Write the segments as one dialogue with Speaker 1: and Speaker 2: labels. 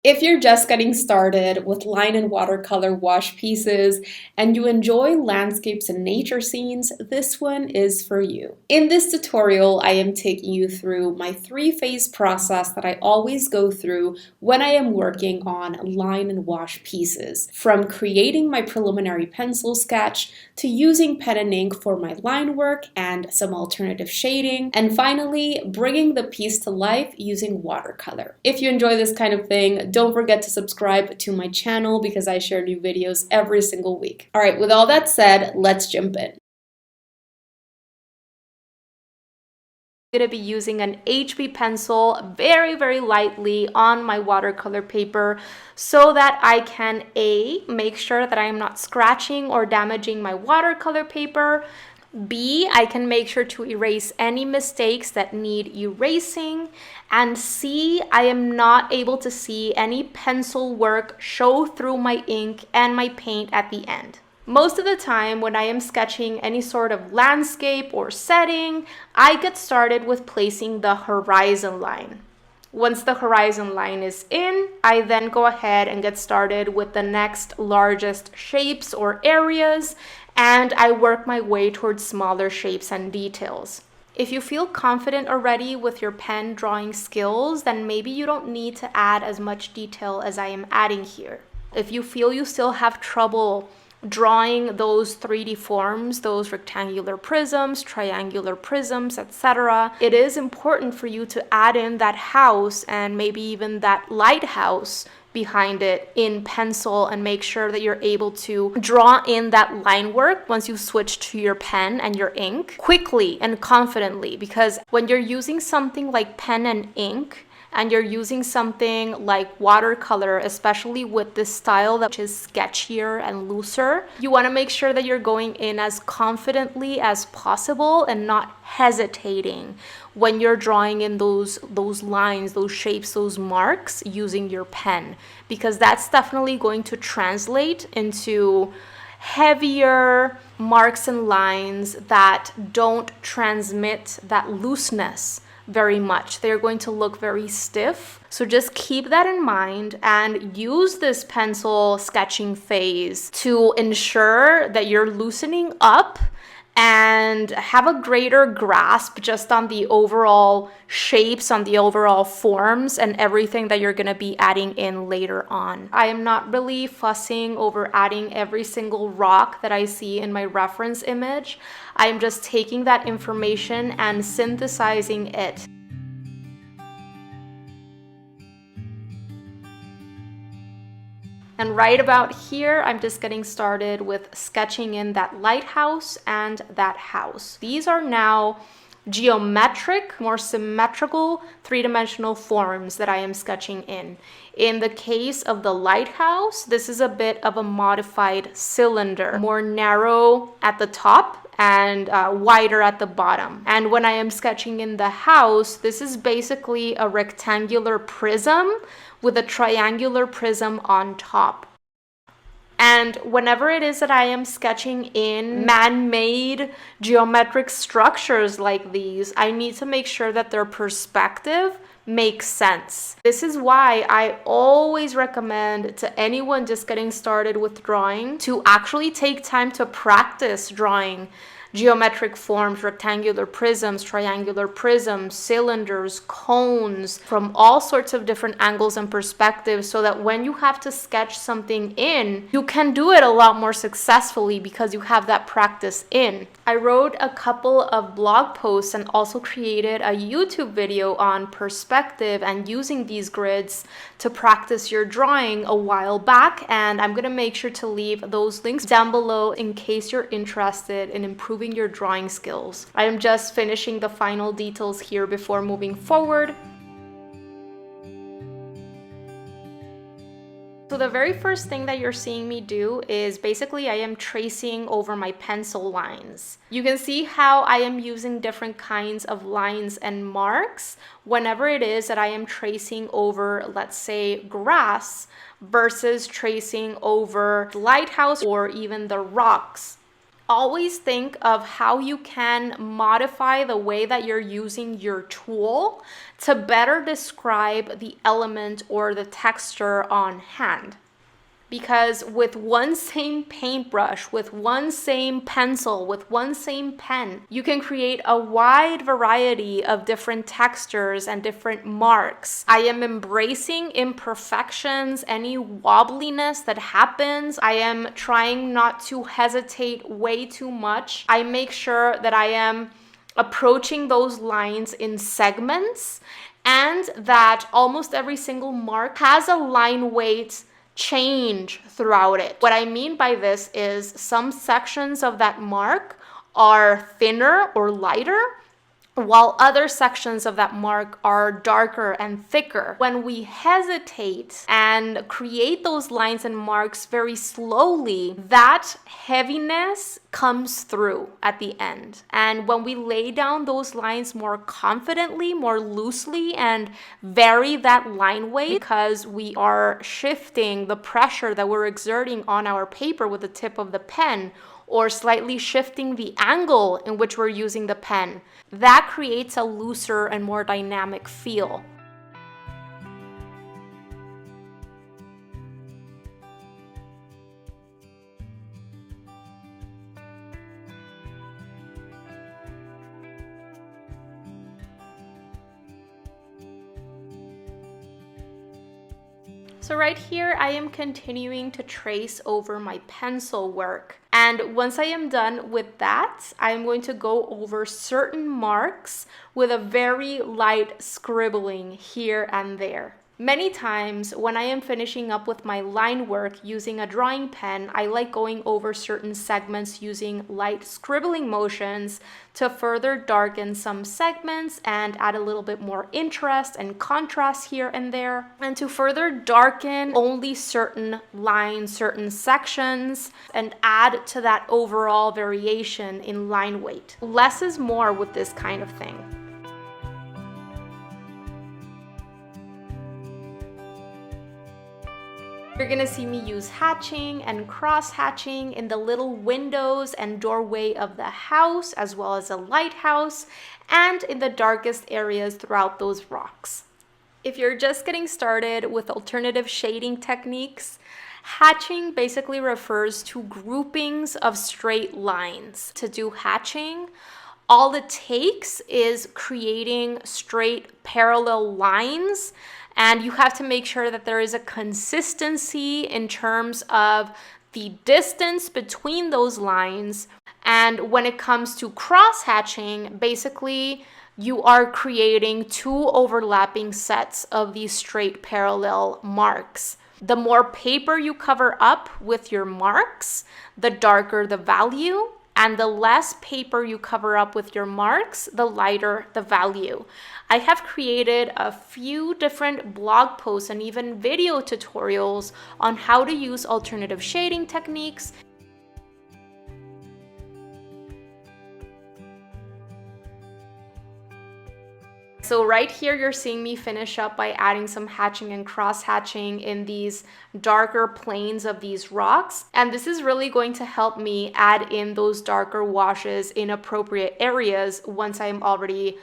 Speaker 1: If you're just getting started with line and watercolor wash pieces and you enjoy landscapes and nature scenes, this one is for you. In this tutorial, I am taking you through my three-phase process that I always go through when I am working on line and wash pieces, from creating my preliminary pencil sketch to using pen and ink for my line work and some alternative shading, and finally bringing the piece to life using watercolor. If you enjoy this kind of thing, don't forget to subscribe to my channel because I share new videos every single week. All right, with all that said, let's jump in. I'm going to be using an HB pencil very lightly on my watercolor paper so that I can make sure that I am not scratching or damaging my watercolor paper. B, I can make sure to erase any mistakes that need erasing. And C, I am not able to see any pencil work show through my ink and my paint at the end. Most of the time when I am sketching any sort of landscape or setting, I get started with placing the horizon line. Once the horizon line is in, I then go ahead and get started with the next largest shapes or areas, and I work my way towards smaller shapes and details. If you feel confident already with your pen drawing skills, then maybe you don't need to add as much detail as I am adding here. If you feel you still have trouble drawing those 3D forms, those rectangular prisms, triangular prisms, etc., it is important for you to add in that house and maybe even that lighthouse behind it in pencil and make sure that you're able to draw in that line work once you switch to your pen and your ink quickly and confidently. Because when you're using something like pen and ink, and you're using something like watercolor, especially with this style that is sketchier and looser, you want to make sure that you're going in as confidently as possible and not hesitating when you're drawing in those lines, those shapes, those marks using your pen, because that's definitely going to translate into heavier marks and lines that don't transmit that looseness very much. They're going to look very stiff. So just keep that in mind and use this pencil sketching phase to ensure that you're loosening up and have a greater grasp just on the overall shapes, on the overall forms, and everything that you're going to be adding in later on. I am not really fussing over adding every single rock that I see in my reference image. I am just taking that information and synthesizing it. And right about here, I'm just getting started with sketching in that lighthouse and that house. These are now geometric, more symmetrical, three-dimensional forms that I am sketching in. In the case of the lighthouse, this is a bit of a modified cylinder, more narrow at the top and wider at the bottom. And when I am sketching in the house, this is basically a rectangular prism with a triangular prism on top. And whenever it is that I am sketching in man-made geometric structures like these, I need to make sure that their perspective makes sense. This is why I always recommend to anyone just getting started with drawing to actually take time to practice drawing geometric forms, rectangular prisms, triangular prisms, cylinders, cones, from all sorts of different angles and perspectives, so that when you have to sketch something in, you can do it a lot more successfully because you have that practice in. I wrote a couple of blog posts and also created a YouTube video on perspective and using these grids to practice your drawing a while back, and I'm gonna make sure to leave those links down below in case you're interested in improving your drawing skills. I am just finishing the final details here before moving forward. So the very first thing that you're seeing me do is basically I am tracing over my pencil lines. You can see how I am using different kinds of lines and marks whenever it is that I am tracing over, let's say, grass versus tracing over lighthouse or even the rocks. always think of how you can modify the way that you're using your tool to better describe the element or the texture on hand. Because with one same paintbrush, with one same pencil, with one same pen, you can create a wide variety of different textures and different marks. I am embracing imperfections, any wobbliness that happens. I am trying not to hesitate way too much. I make sure that I am approaching those lines in segments, and that almost every single mark has a line weight change throughout it. What I mean by this is some sections of that mark are thinner or lighter, while other sections of that mark are darker and thicker. When we hesitate and create those lines and marks very slowly, that heaviness comes through at the end. And when we lay down those lines more confidently, more loosely, and vary that line weight, because we are shifting the pressure that we're exerting on our paper with the tip of the pen, or slightly shifting the angle in which we're using the pen, that creates a looser and more dynamic feel. So right here, I am continuing to trace over my pencil work. And once I am done with that, I'm going to go over certain marks with a very light scribbling here and there. Many times when I am finishing up with my line work using a drawing pen, I like going over certain segments using light scribbling motions to further darken some segments and add a little bit more interest and contrast here and there, and to further darken only certain lines, certain sections, and add to that overall variation in line weight. Less is more with this kind of thing. You're gonna see me use hatching and cross hatching in the little windows and doorway of the house, as well as a lighthouse, and in the darkest areas throughout those rocks. If you're just getting started with alternative shading techniques, hatching basically refers to groupings of straight lines. To do hatching, all it takes is creating straight parallel lines, and you have to make sure that there is a consistency in terms of the distance between those lines. And when it comes to cross hatching, basically you are creating two overlapping sets of these straight parallel marks. The more paper you cover up with your marks, the darker the value, and the less paper you cover up with your marks, the lighter the value. I have created a few different blog posts and even video tutorials on how to use alternative shading techniques. So right here, you're seeing me finish up by adding some hatching and cross hatching in these darker planes of these rocks. And this is really going to help me add in those darker washes in appropriate areas once I'm already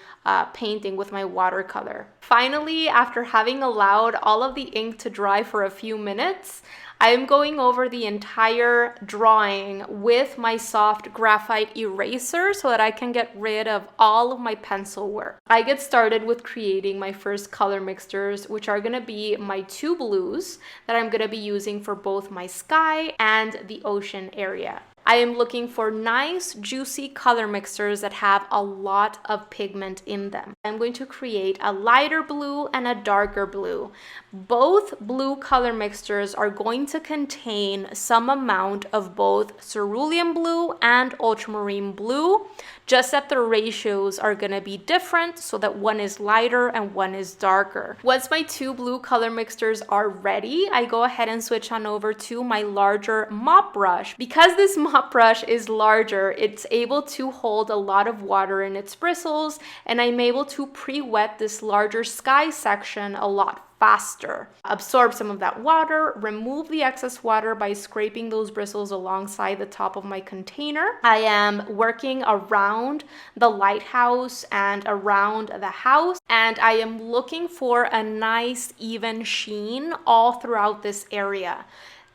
Speaker 1: painting with my watercolor. Finally, after having allowed all of the ink to dry for a few minutes, I am going over the entire drawing with my soft graphite eraser so that I can get rid of all of my pencil work. I get started with creating my first color mixtures, which are going to be my two blues that I'm going to be using for both my sky and the ocean area. I am looking for nice, juicy color mixtures that have a lot of pigment in them. I'm going to create a lighter blue and a darker blue. Both blue color mixtures are going to contain some amount of both cerulean blue and ultramarine blue, just that the ratios are going to be different so that one is lighter and one is darker. Once my two blue color mixtures are ready, I go ahead and switch on over to my larger mop brush. Because this mop brush is larger, it's able to hold a lot of water in its bristles, and I'm able to pre-wet this larger sky section a lot faster. Absorb some of that water, remove the excess water by scraping those bristles alongside the top of my container. I am working around the lighthouse and around the house, and I am looking for a nice even sheen all throughout this area.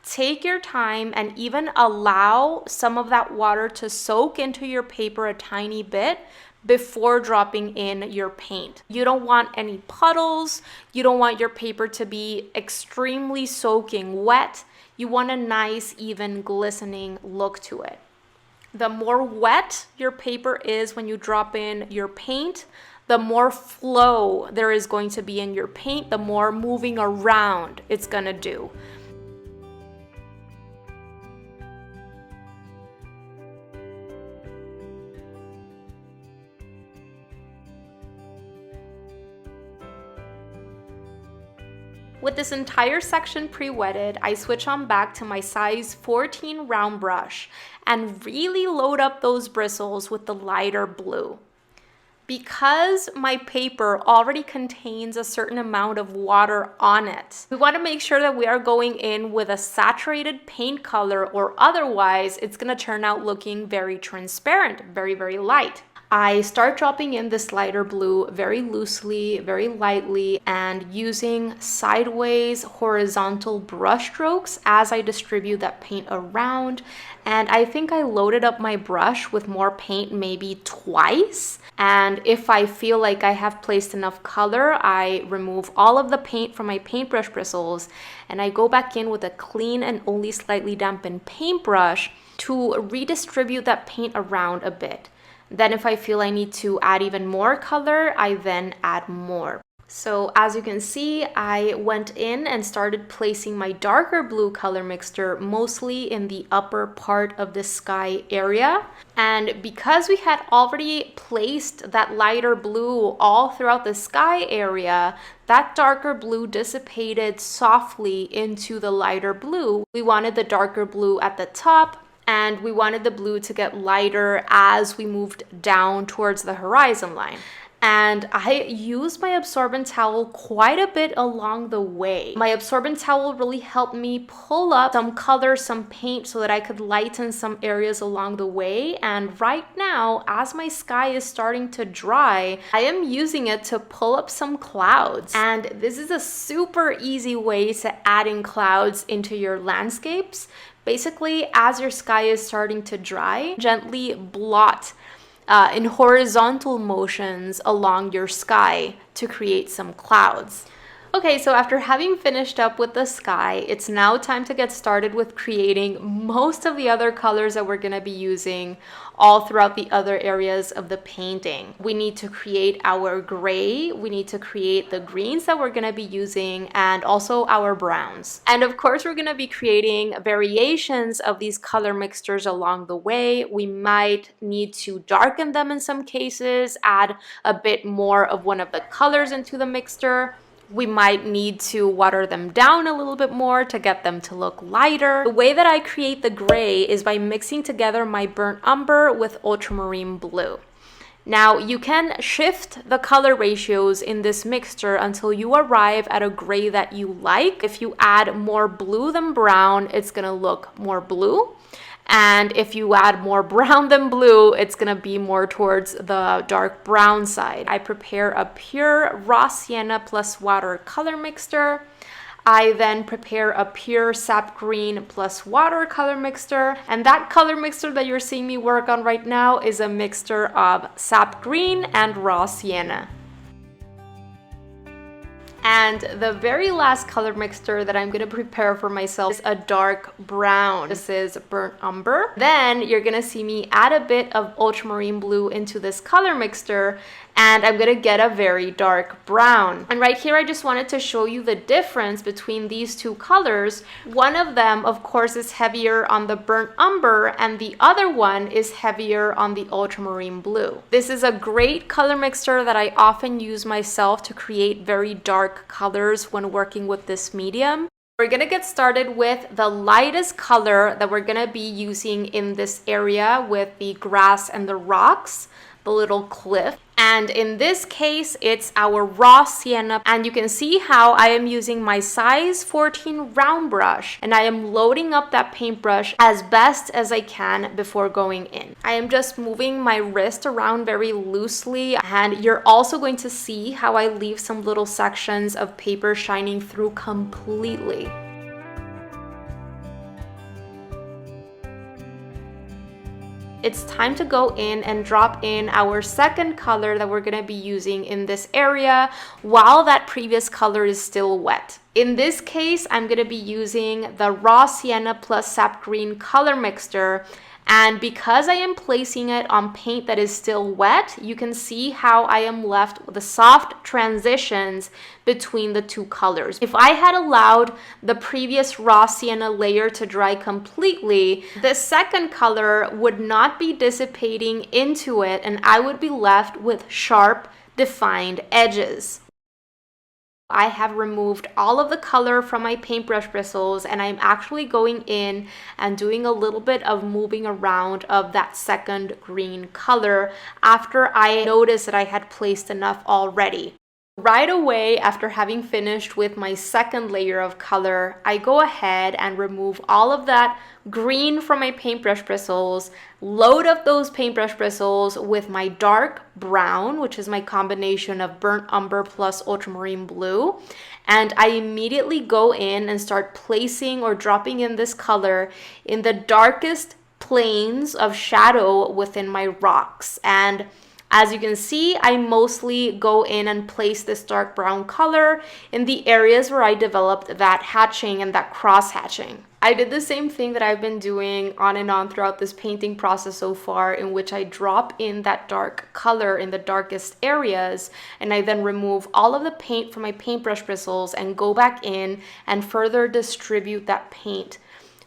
Speaker 1: Take your time and even allow some of that water to soak into your paper a tiny bit before dropping in your paint. You don't want any puddles. You don't want your paper to be extremely soaking wet. You want a nice, even glistening look to it. The more wet your paper is when you drop in your paint, the more flow there is going to be in your paint, the more moving around it's gonna do. With this entire section pre-wetted, I switch on back to my size 14 round brush and really load up those bristles with the lighter blue. Because my paper already contains a certain amount of water on it, we want to make sure that we are going in with a saturated paint color, or otherwise it's going to turn out looking very transparent, very, very light. I start dropping in this lighter blue very loosely, very lightly, and using sideways horizontal brush strokes as I distribute that paint around. And I think I loaded up my brush with more paint maybe twice. And if I feel like I have placed enough color, I remove all of the paint from my paintbrush bristles and I go back in with a clean and only slightly dampened paintbrush to redistribute that paint around a bit. Then if I feel I need to add even more color, I then add more. So as you can see, I went in and started placing my darker blue color mixture mostly in the upper part of the sky area. And because we had already placed that lighter blue all throughout the sky area, that darker blue dissipated softly into the lighter blue. We wanted the darker blue at the top, and we wanted the blue to get lighter as we moved down towards the horizon line. And I used my absorbent towel quite a bit along the way. My absorbent towel really helped me pull up some color, some paint, so that I could lighten some areas along the way. And right now, as my sky is starting to dry, I am using it to pull up some clouds. And this is a super easy way to add in clouds into your landscapes. Basically, as your sky is starting to dry, gently blot in horizontal motions along your sky to create some clouds. Okay, so after having finished up with the sky, it's now time to get started with creating most of the other colors that we're going to be using all throughout the other areas of the painting. We need to create our gray, we need to create the greens that we're going to be using, and also our browns. And of course, we're going to be creating variations of these color mixtures along the way. We might need to darken them in some cases, add a bit more of one of the colors into the mixture. We might need to water them down a little bit more to get them to look lighter. The way that I create the gray is by mixing together my burnt umber with ultramarine blue. Now, you can shift the color ratios in this mixture until you arrive at a gray that you like. If you add more blue than brown, it's gonna look more blue. And if you add more brown than blue, it's gonna be more towards the dark brown side. I prepare a pure raw sienna plus water color mixture. I then prepare a pure sap green plus water color mixture. And that color mixture that you're seeing me work on right now is a mixture of sap green and raw sienna. And the very last color mixture that I'm going to prepare for myself is a dark brown. This is burnt umber. Then you're going to see me add a bit of ultramarine blue into this color mixture, and I'm going to get a very dark brown. And right here, I just wanted to show you the difference between these two colors. One of them, of course, is heavier on the burnt umber, and the other one is heavier on the ultramarine blue. This is a great color mixture that I often use myself to create very dark colors when working with this medium. We're gonna get started with the lightest color that we're gonna be using in this area with the grass and the rocks. the little cliff. And in this case, it's our raw sienna. And you can see how I am using my size 14 round brush, and I am loading up that paintbrush as best as I can before going in. I am just moving my wrist around very loosely, and you're also going to see how I leave some little sections of paper shining through completely. It's time to go in and drop in our second color that we're going to be using in this area while that previous color is still wet. In this case, I'm going to be using the raw sienna plus sap green color mixture. And because I am placing it on paint that is still wet, you can see how I am left with the soft transitions between the two colors. If I had allowed the previous raw sienna layer to dry completely, the second color would not be dissipating into it, and I would be left with sharp, defined edges. I have removed all of the color from my paintbrush bristles, and I'm actually going in and doing a little bit of moving around of that second green color after I noticed that I had placed enough already. Right away, after having finished with my second layer of color, I go ahead and remove all of that green from my paintbrush bristles, load up those paintbrush bristles with my dark brown, which is my combination of burnt umber plus ultramarine blue, and I immediately go in and start placing or dropping in this color in the darkest planes of shadow within my rocks. And as you can see, I mostly go in and place this dark brown color in the areas where I developed that hatching and that cross hatching. I did the same thing that I've been doing on and on throughout this painting process so far, in which I drop in that dark color in the darkest areas, and I then remove all of the paint from my paintbrush bristles and go back in and further distribute that paint.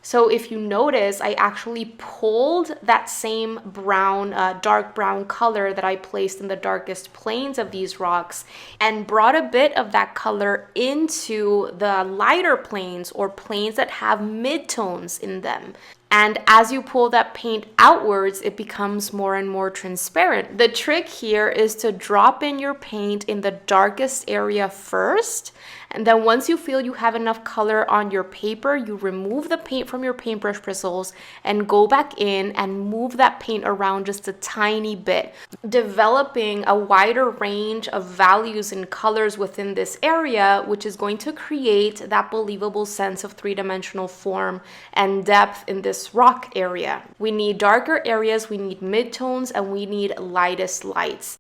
Speaker 1: So if you notice, I actually pulled that same brown, dark brown color that I placed in the darkest planes of these rocks and brought a bit of that color into the lighter planes, or planes that have midtones in them. And as you pull that paint outwards, it becomes more and more transparent. The trick here is to drop in your paint in the darkest area first. And then once you feel you have enough color on your paper, you remove the paint from your paintbrush bristles and go back in and move that paint around just a tiny bit, developing a wider range of values and colors within this area, which is going to create that believable sense of three-dimensional form and depth in this rock area. We need darker areas, we need midtones, and we need lightest lights.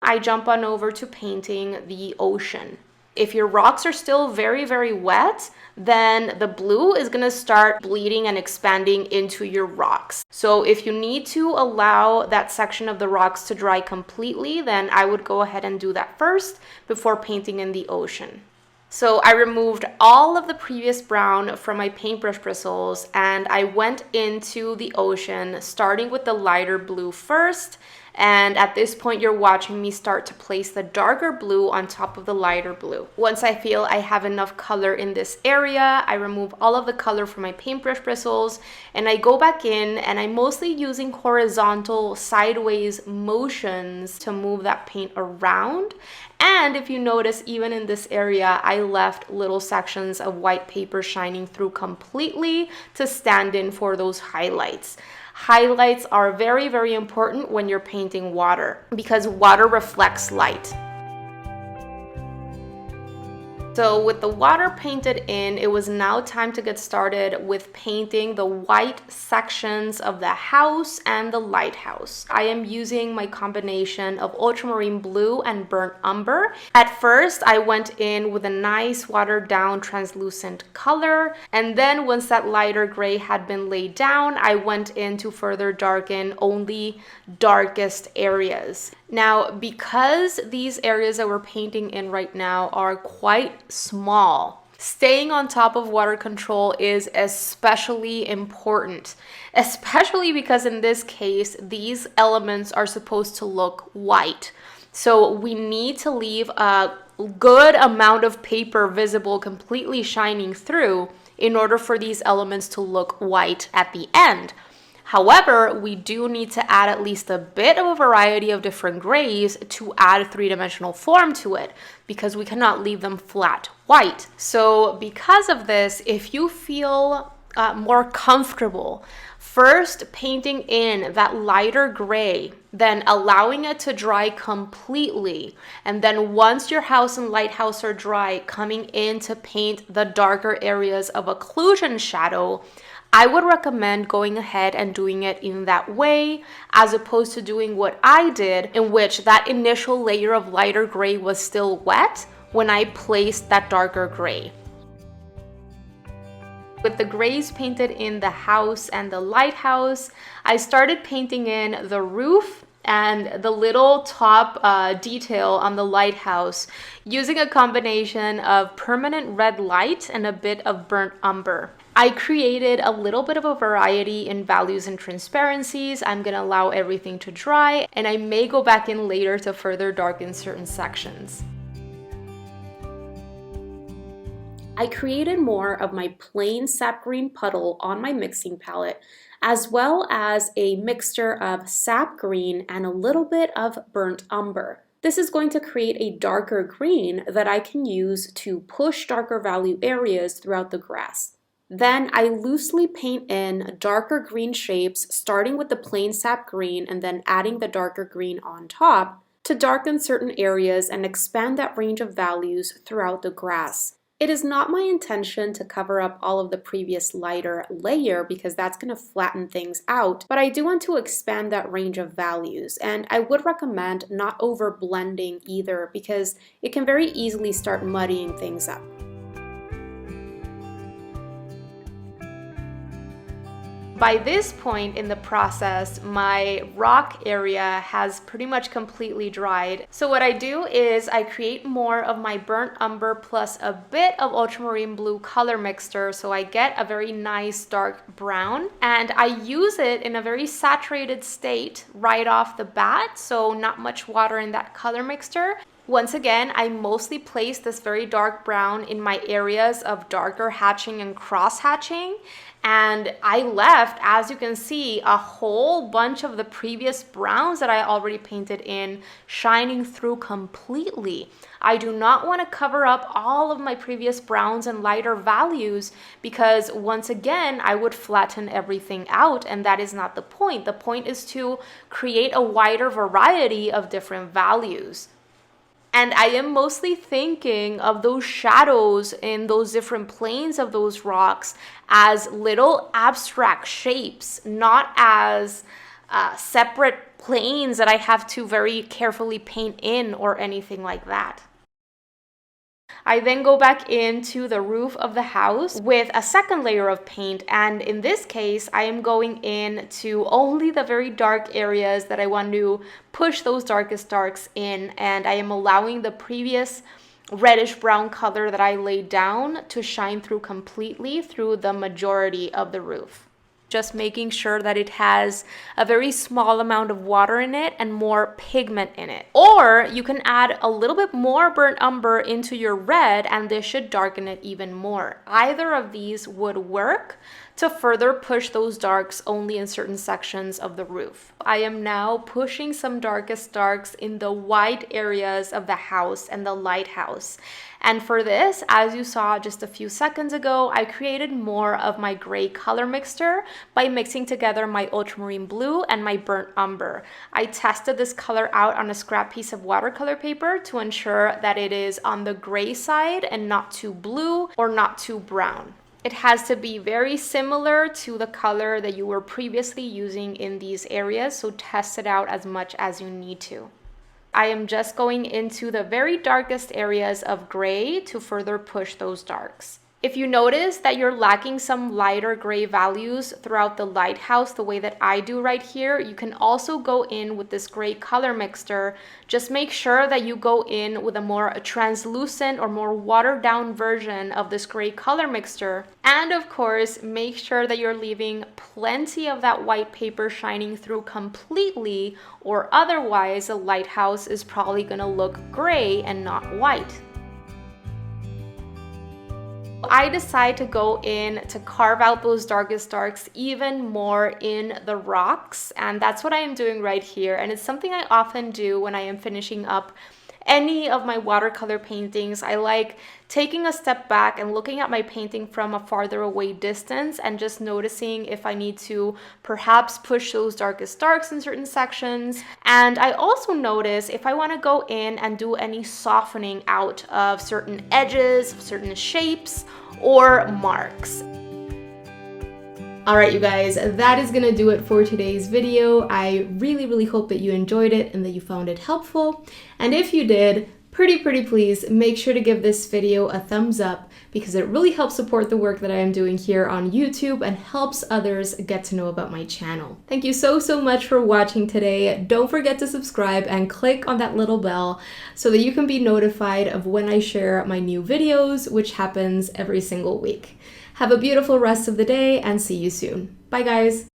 Speaker 1: I jump on over to painting the ocean. If your rocks are still very, very wet, then the blue is going to start bleeding and expanding into your rocks. So if you need to allow that section of the rocks to dry completely, then I would go ahead and do that first before painting in the ocean. So I removed all of the previous brown from my paintbrush bristles, and I went into the ocean, starting with the lighter blue first. And at this point, you're watching me start to place the darker blue on top of the lighter blue. Once I feel I have enough color in this area, I remove all of the color from my paintbrush bristles, and I go back in, and I'm mostly using horizontal sideways motions to move that paint around. And if you notice, even in this area, I left little sections of white paper shining through completely to stand in for those highlights. Highlights are very, very important when you're painting water because water reflects light. So with the water painted in, it was now time to get started with painting the white sections of the house and the lighthouse. I am using my combination of ultramarine blue and burnt umber. At first, I went in with a nice watered down translucent color, and then once that lighter gray had been laid down, I went in to further darken only darkest areas. Now, because these areas that we're painting in right now are quite small, staying on top of water control is especially important, especially because in this case, these elements are supposed to look white. So we need to leave a good amount of paper visible, completely shining through in order for these elements to look white at the end. However, we do need to add at least a bit of a variety of different grays to add three-dimensional form to it, because we cannot leave them flat white. So because of this, if you feel more comfortable first painting in that lighter gray, then allowing it to dry completely, and then once your house and lighthouse are dry, coming in to paint the darker areas of occlusion shadow, I would recommend going ahead and doing it in that way, as opposed to doing what I did, in which that initial layer of lighter gray was still wet when I placed that darker gray. With the grays painted in the house and the lighthouse, I started painting in the roof and the little top detail on the lighthouse using a combination of permanent red light and a bit of burnt umber. I created a little bit of a variety in values and transparencies. I'm gonna allow everything to dry, and I may go back in later to further darken certain sections. I created more of my plain sap green puddle on my mixing palette, as well as a mixture of sap green and a little bit of burnt umber. This is going to create a darker green that I can use to push darker value areas throughout the grass. Then I loosely paint in darker green shapes, starting with the plain sap green and then adding the darker green on top to darken certain areas and expand that range of values throughout the grass. It is not my intention to cover up all of the previous lighter layer because that's going to flatten things out, but I do want to expand that range of values, and I would recommend not over blending either because it can very easily start muddying things up. By this point in the process, my rock area has pretty much completely dried. So what I do is I create more of my burnt umber plus a bit of ultramarine blue color mixture, so I get a very nice dark brown, and I use it in a very saturated state right off the bat, so not much water in that color mixture. Once again, I mostly place this very dark brown in my areas of darker hatching and cross hatching. And I left, as you can see, a whole bunch of the previous browns that I already painted in shining through completely. I do not want to cover up all of my previous browns and lighter values because once again, I would flatten everything out, and that is not the point. The point is to create a wider variety of different values. And I am mostly thinking of those shadows in those different planes of those rocks as little abstract shapes, not as separate planes that I have to very carefully paint in or anything like that. I then go back into the roof of the house with a second layer of paint, and in this case I am going in to only the very dark areas that I want to push those darkest darks in, and I am allowing the previous reddish brown color that I laid down to shine through completely through the majority of the roof. Just making sure that it has a very small amount of water in it and more pigment in it. Or you can add a little bit more burnt umber into your red and this should darken it even more. Either of these would work to further push those darks only in certain sections of the roof. I am now pushing some darkest darks in the white areas of the house and the lighthouse. And for this, as you saw just a few seconds ago, I created more of my gray color mixture by mixing together my ultramarine blue and my burnt umber. I tested this color out on a scrap piece of watercolor paper to ensure that it is on the gray side and not too blue or not too brown. It has to be very similar to the color that you were previously using in these areas, so test it out as much as you need to. I am just going into the very darkest areas of gray to further push those darks. If you notice that you're lacking some lighter gray values throughout the lighthouse the way that I do right here, you can also go in with this gray color mixture. Just make sure that you go in with a more translucent or more watered down version of this gray color mixture. And of course, make sure that you're leaving plenty of that white paper shining through completely, or otherwise the lighthouse is probably gonna look gray and not white. I decide to go in to carve out those darkest darks even more in the rocks, and that's what I am doing right here. And it's something I often do when I am finishing up any of my watercolor paintings. I like taking a step back and looking at my painting from a farther away distance and just noticing if I need to perhaps push those darkest darks in certain sections. And I also notice if I want to go in and do any softening out of certain edges, certain shapes, or marks. All right, you guys, that is gonna do it for today's video. I really hope that you enjoyed it and that you found it helpful. And if you did, pretty please make sure to give this video a thumbs up, because it really helps support the work that I am doing here on YouTube and helps others get to know about my channel. Thank you so much for watching today. Don't forget to subscribe and click on that little bell so that you can be notified of when I share my new videos, which happens every single week. Have a beautiful rest of the day and see you soon. Bye guys.